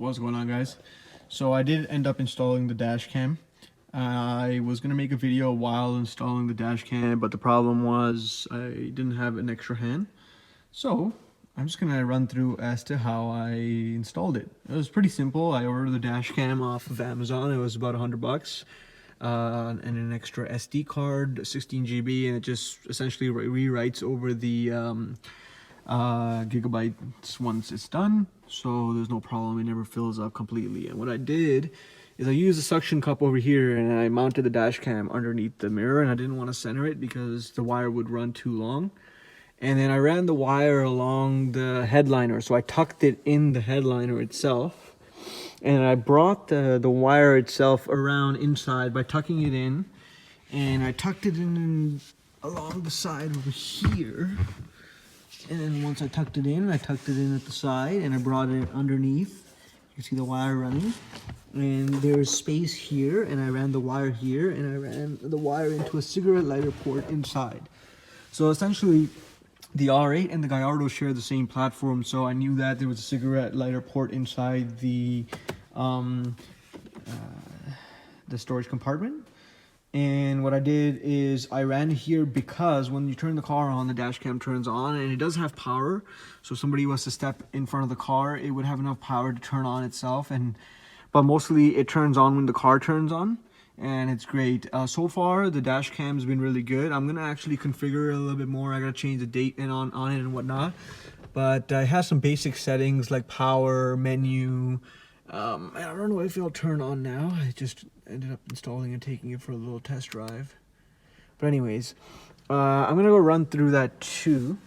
What's going on, guys? So I did end up installing the dash cam. I was gonna make a video while installing the dash cam, but the problem was I didn't have an extra hand. So I'm just gonna run through as to how I installed it. It was pretty simple. I ordered the dash cam off of Amazon. It was about $100. And an extra SD card, 16 GB, and it just essentially rewrites over the gigabytes once it's done, so there's no problem. It never fills up completely. And what I did is I used a suction cup over here and I mounted the dash cam underneath the mirror, and I didn't want to center it because the wire would run too long. And then I ran the wire along the headliner, so I tucked it in the headliner itself. And I brought the wire itself around inside by tucking it in, and I tucked it in along the side over here. And then once I tucked it in at the side, and I brought it underneath. You see the wire running, and there's space here, and I ran the wire here, and I ran the wire into a cigarette lighter port inside. So essentially, the R8 and the Gallardo share the same platform, so I knew that there was a cigarette lighter port inside the storage compartment. And what I did is I ran here because when you turn the car on, the dash cam turns on, and it does have power. So if somebody was to step in front of the car, it would have enough power to turn on itself. But mostly it turns on when the car turns on, and it's great. So far the dash cam has been really good. I'm gonna actually configure it a little bit more. I gotta change the date and on it and whatnot, but it has some basic settings like power, menu. I don't know if it'll turn on now. I just ended up installing and taking it for a little test drive. But anyways, I'm gonna go run through that too.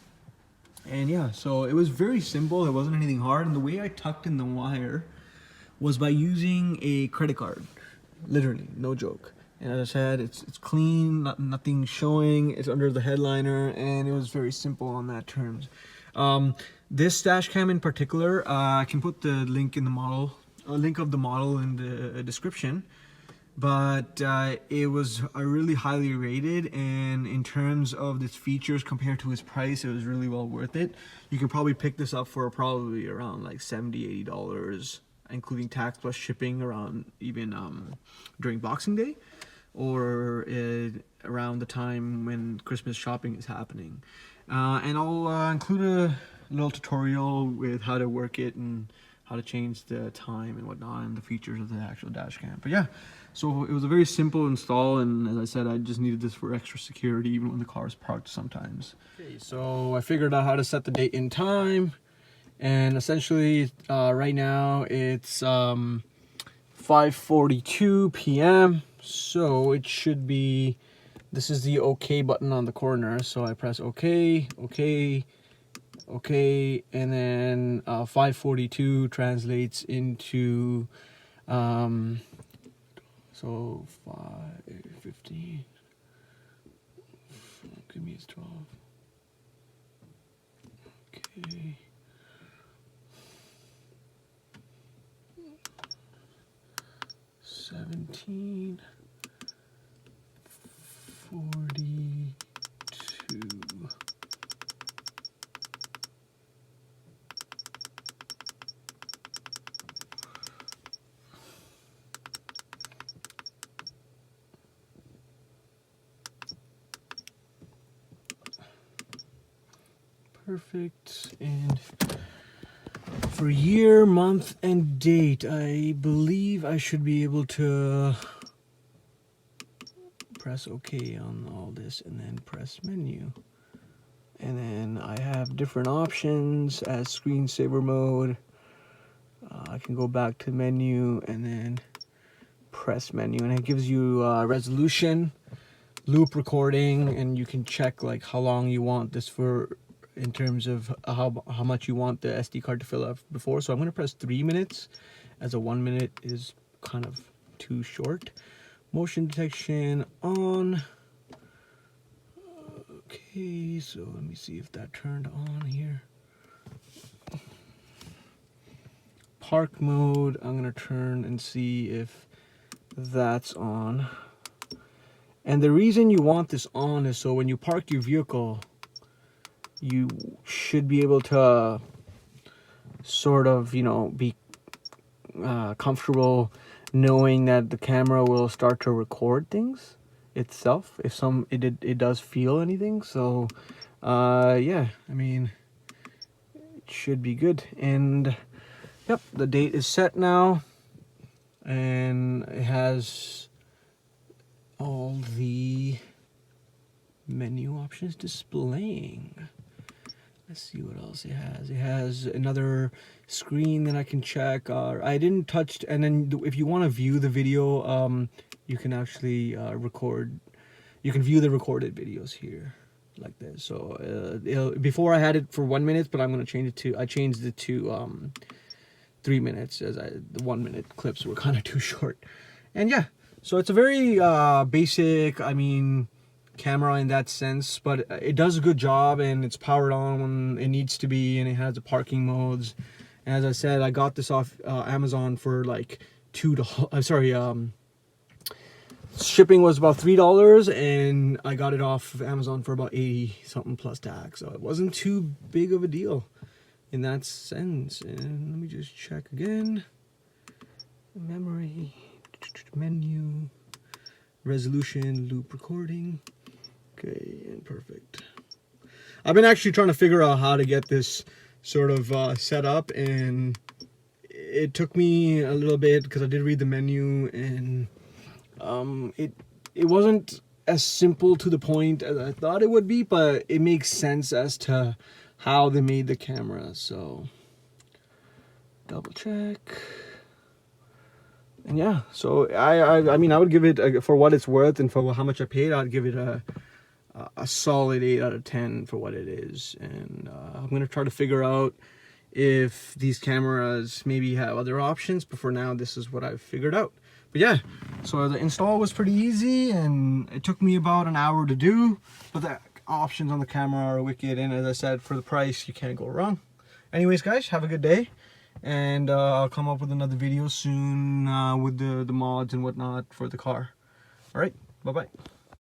And yeah, so it was very simple. It wasn't anything hard, and the way I tucked in the wire was by using a credit card. Literally, no joke. And as I said, it's clean, nothing showing. It's under the headliner, and it was very simple on that terms. This dash cam in particular, I can put the link in the model, link of the model in the description. But it was really highly rated, and in terms of its features compared to its price, it was really well worth it. You can probably pick this up for probably around like $70–80, including tax plus shipping, around even during Boxing Day, or around the time when Christmas shopping is happening. And I'll include a little tutorial with how to work it and how to change the time and whatnot, and the features of the actual dash cam. But yeah, so it was a very simple install, and as I said, I just needed this for extra security even when the car is parked sometimes. Okay, so I figured out how to set the date and time, and essentially right now it's 5:42 p.m. so it should be, this is the OK button on the corner, so I press OK, OK, OK, and then 5:42 translates into so 5:15. Give me it's 12. Okay. 17:42. Perfect. And for year, month, and date, I believe I should be able to press OK on all this and then press menu. And then I have different options as screensaver mode. I can go back to menu and then press menu, and it gives you resolution, loop recording, and you can check like how long you want this for, in terms of how much you want the SD card to fill up before. So I'm going to press 3 minutes, as a 1 minute is kind of too short. Motion detection on. Okay, so let me see if that turned on here. Park mode, I'm going to turn and see if that's on. And the reason you want this on is so when you park your vehicle, you should be able to sort of, you know, be comfortable knowing that the camera will start to record things itself if it does feel anything. So yeah, I mean, it should be good. And yep, the date is set now, and it has all the menu options displaying. Let's see what else it has. It has another screen that I can check. I didn't touch, and then if you want to view the video, you can actually record. You can view the recorded videos here, like this. So before I had it for 1 minute, but I'm gonna change it to. I changed it to 3 minutes, as the 1 minute clips were kind of too short. And yeah, so it's a very basic, I mean, camera in that sense, but it does a good job, and it's powered on when it needs to be, and it has the parking modes. And as I said, I got this off Amazon for like $2. Shipping was about $3, and I got it off of Amazon for about 80 something plus tax, so it wasn't too big of a deal in that sense. And let me just check again. Memory, menu, resolution, loop recording. Okay, and perfect. I've been actually trying to figure out how to get this sort of set up, and it took me a little bit because I did read the menu, and it wasn't as simple to the point as I thought it would be, but it makes sense as to how they made the camera. So double check. And yeah, so I mean, I would give it, for what it's worth and for how much I paid, I'd give it a solid 8 out of 10 for what it is. And I'm gonna try to figure out if these cameras maybe have other options, but for now this is what I've figured out. But yeah, so the install was pretty easy, and it took me about an hour to do, but the options on the camera are wicked, and as I said, for the price you can't go wrong. Anyways guys, have a good day, and I'll come up with another video soon with the mods and whatnot for the car. All right, bye bye.